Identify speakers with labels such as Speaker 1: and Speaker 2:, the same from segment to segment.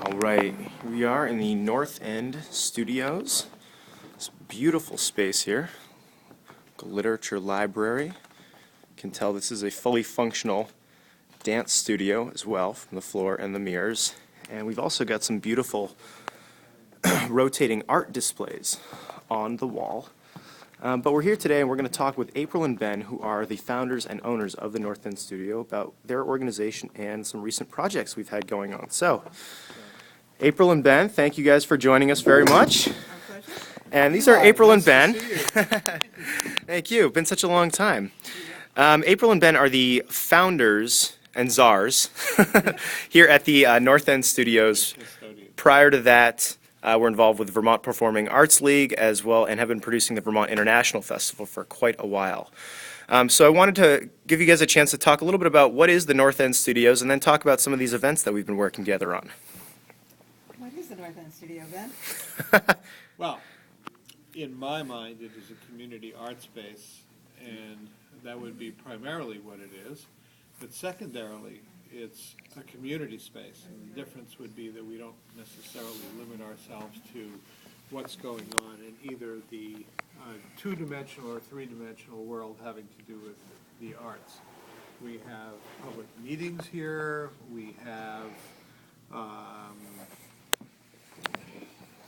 Speaker 1: All right, we are in the North End Studios. It's a beautiful space here. Literature library. You can tell this is a fully functional dance studio as well, from the floor and the mirrors. And we've also got some beautiful rotating art displays on the wall. But we're here today and we're going to talk with April and Ben, who are the founders and owners of the North End Studio, about their organization and some recent projects we've had going on. So, April and Ben, thank you guys for joining us very much.
Speaker 2: Our pleasure.
Speaker 1: And these are April and Ben. Thank you. Been such a long time. April and Ben are the founders and czars here at the North End Studios. Prior to that, we're involved with the Vermont Performing Arts League as well, and have been producing the Vermont International Festival for quite a while. So I wanted to give you guys a chance to talk a little bit about what is the North End Studios, and then talk about some of these events that we've been working together on.
Speaker 2: What is the North End Studio, Ben?
Speaker 3: Well, in my mind, it is a community art space, and that would be primarily what it is. But secondarily, it's a community space, and the difference would be that we don't necessarily limit ourselves to what's going on in either the two-dimensional or three-dimensional world having to do with the arts. We have public meetings here, we have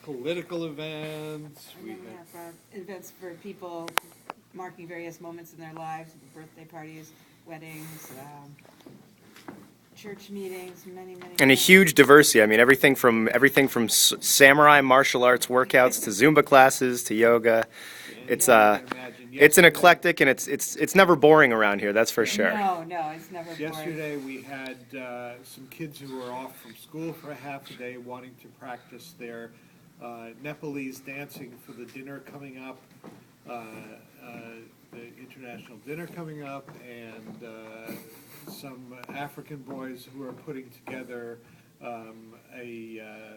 Speaker 3: political events,
Speaker 2: And then we have events for people marking various moments in their lives, birthday parties, weddings, church meetings, many
Speaker 1: And a
Speaker 2: things.
Speaker 1: huge diversity. I mean, everything from samurai martial arts workouts to Zumba classes to yoga. It's it's an eclectic, and it's never boring around here. That's for sure.
Speaker 2: No, it's never boring.
Speaker 3: Yesterday, we had some kids who were off from school for a half a day wanting to practice their Nepalese dancing for the dinner coming up, the international dinner coming up, and some African boys who are putting together a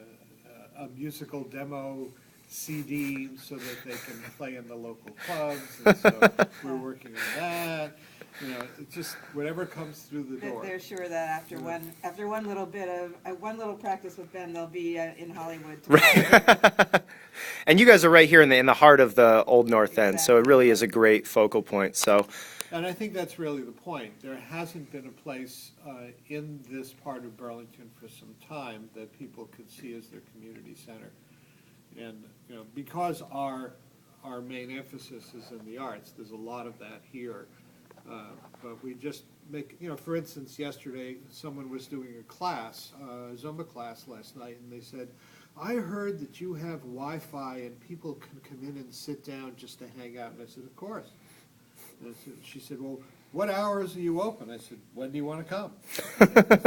Speaker 3: musical demo CD so that they can play in the local clubs, and so we're working on that. You know, it's just whatever comes through the door.
Speaker 2: They're sure that after one little bit of one little practice with Ben, they'll be in Hollywood.
Speaker 1: Right. And you guys are right here in the heart of the old North End, so it really is a great focal point. So.
Speaker 3: And I think that's really the point. There hasn't been a place in this part of Burlington for some time that people could see as their community center. And you know, because our main emphasis is in the arts, there's a lot of that here. But we just make, you know, for instance, yesterday someone was doing a class, a Zumba class last night, and they said, "I heard that you have Wi-Fi and people can come in and sit down just to hang out." And I said, "Of course." And she said, "Well, what hours are you open?" I said, "When do you want to come?"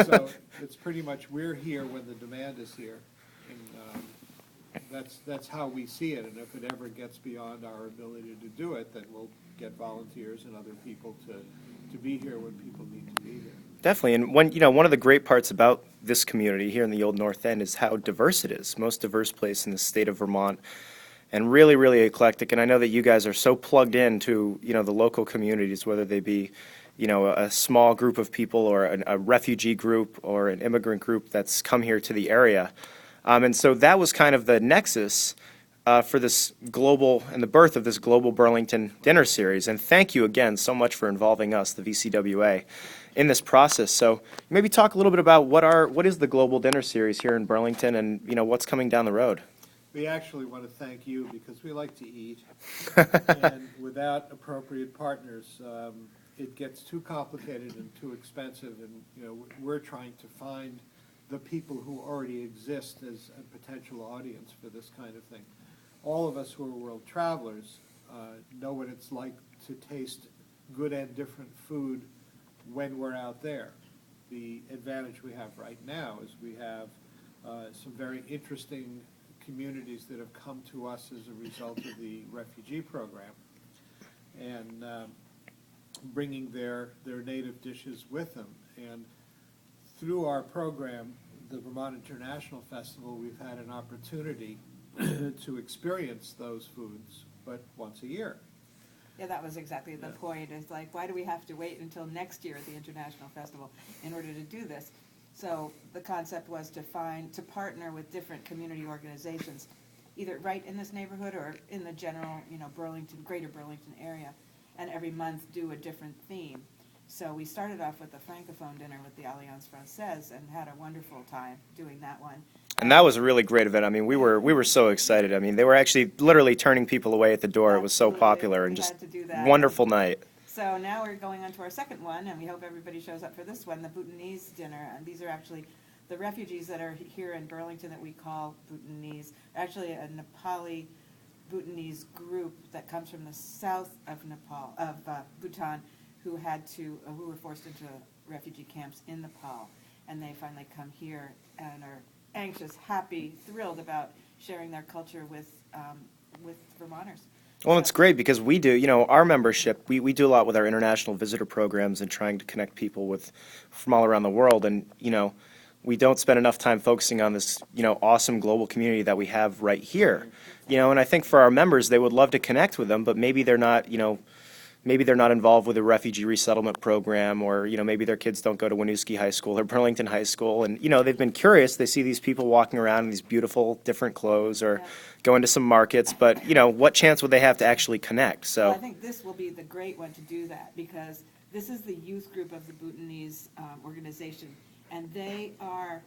Speaker 3: So it's pretty much we're here when the demand is here, and that's how we see it. And if it ever gets beyond our ability to do it, then we'll get volunteers and other people to be here when people need to be here.
Speaker 1: Definitely, and one of the great parts about this community here in the Old North End is how diverse it is. Most diverse place in the state of Vermont, and really, really eclectic. And I know that you guys are so plugged into the local communities, whether they be a small group of people or a refugee group or an immigrant group that's come here to the area. And so that was kind of the nexus for this global, and the birth of this Global Burlington Dinner Series. And thank you again so much for involving us, the VCWA, in this process. So maybe talk a little bit about what is the Global Dinner Series here in Burlington, and what's coming down the road.
Speaker 3: We actually want to thank you because we like to eat, and without appropriate partners, it gets too complicated and too expensive. And we're trying to find the people who already exist as a potential audience for this kind of thing. All of us who are world travelers know what it's like to taste good and different food when we're out there. The advantage we have right now is we have some very interesting communities that have come to us as a result of the refugee program, and bringing their native dishes with them. And through our program, the Vermont International Festival, we've had an opportunity to experience those foods, but once a year.
Speaker 2: Yeah, that was exactly the point. It's like, why do we have to wait until next year at the International Festival in order to do this? So the concept was to partner with different community organizations, either right in this neighborhood or in the general, Burlington, greater Burlington area, and every month do a different theme. So we started off with the Francophone dinner with the Alliance Française and had a wonderful time doing that one.
Speaker 1: And that was a really great event. I mean, we were so excited. I mean, they were actually literally turning people away at the door. It was so
Speaker 2: Absolutely.
Speaker 1: popular and
Speaker 2: We
Speaker 1: just
Speaker 2: had to do that.
Speaker 1: wonderful night.
Speaker 2: So now we're going on to our second one, and we hope everybody shows up for this one, the Bhutanese dinner. And these are actually the refugees that are here in Burlington that we call Bhutanese. Actually, a Nepali Bhutanese group that comes from the south of Bhutan, who were forced into refugee camps in Nepal, and they finally come here and are anxious, happy, thrilled about sharing their culture with Vermonters.
Speaker 1: Well, it's great because we do, our membership, we do a lot with our international visitor programs and trying to connect people from all around the world. And, we don't spend enough time focusing on this, awesome global community that we have right here. And I think for our members, they would love to connect with them, but maybe they're not, maybe they're not involved with a refugee resettlement program, or, maybe their kids don't go to Winooski High School or Burlington High School. And, they've been curious. They see these people walking around in these beautiful different clothes or go into some markets. But, what chance would they have to actually connect? So
Speaker 2: well, I think this will be the great one to do that, because this is the youth group of the Bhutanese organization. And they are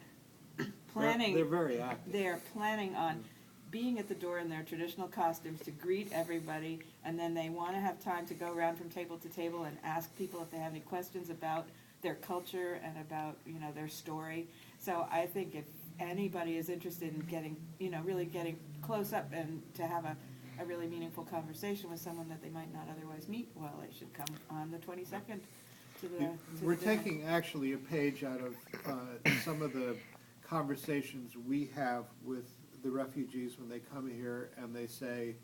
Speaker 2: planning.
Speaker 3: They're very active.
Speaker 2: They are planning on being at the door in their traditional costumes to greet everybody, and then they want to have time to go around from table to table and ask people if they have any questions about their culture and about their story. So I think if anybody is interested in getting really getting close up and to have a really meaningful conversation with someone that they might not otherwise meet, well, they should come on the 22nd.
Speaker 3: We're taking actually a page out of some of the conversations we have with the refugees when they come here, and they say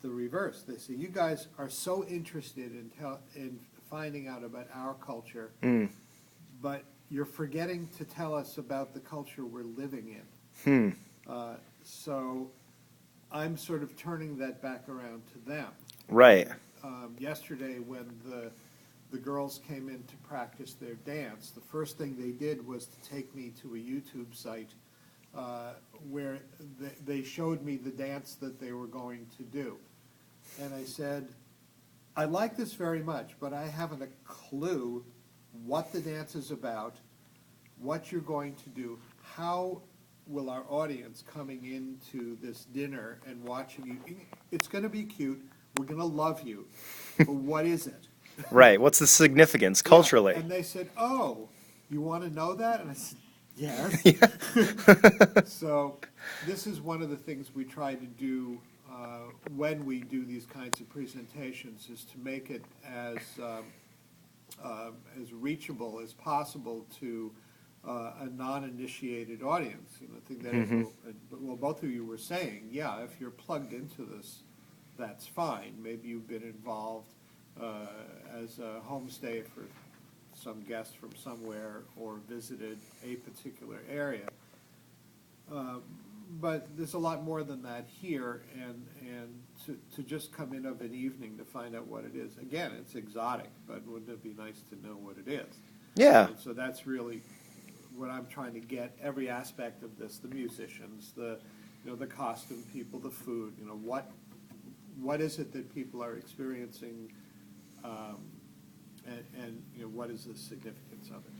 Speaker 3: the reverse. They say, you guys are so interested in finding out about our culture, but you're forgetting to tell us about the culture we're living in. So I'm sort of turning that back around to them.
Speaker 1: Right.
Speaker 3: Yesterday, when the girls came in to practice their dance, the first thing they did was to take me to a YouTube site where they showed me the dance that they were going to do. And I said, I like this very much, but I haven't a clue what the dance is about, what you're going to do, how will our audience coming into this dinner and watching you, it's going to be cute, we're going to love you, but what is it?
Speaker 1: Right. What's the significance culturally?
Speaker 3: Yeah. And they said, oh, you want to know that? And I said, yes. So this is one of the things we try to do when we do these kinds of presentations, is to make it as reachable as possible to a non-initiated audience. I think that well, both of you were saying, yeah, if you're plugged into this, that's fine. Maybe you've been involved as a homestay for some guest from somewhere or visited a particular area. But there's a lot more than that here, and to just come in of an evening to find out what it is. Again, it's exotic, but wouldn't it be nice to know what it is?
Speaker 1: Yeah.
Speaker 3: And so that's really what I'm trying to get, every aspect of this, the musicians, the costume people, the food, what is it that people are experiencing, and what is the significance of it?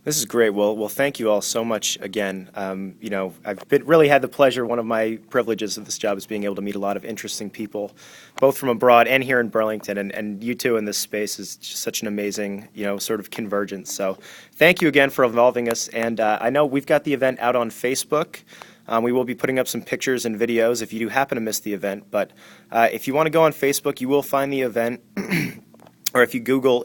Speaker 1: This is great. Well, thank you all so much again. I've really had the pleasure, one of my privileges of this job is being able to meet a lot of interesting people, both from abroad and here in Burlington, and you two in this space is just such an amazing, sort of convergence. So thank you again for involving us, and I know we've got the event out on Facebook. We will be putting up some pictures and videos if you do happen to miss the event, but if you want to go on Facebook, you will find the event, or if you Google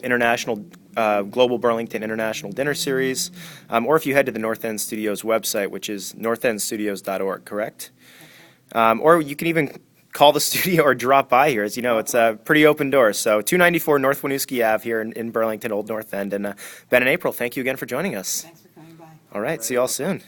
Speaker 1: Global Burlington International Dinner Series, or if you head to the North End Studios website, which is northendstudios.org, correct? Or you can even call the studio or drop by here. As you know, it's a pretty open door. So 294 North Winooski Ave here in Burlington, Old North End. And Ben and April, thank you again for joining us.
Speaker 2: Thanks for coming by.
Speaker 1: All right, see you all soon.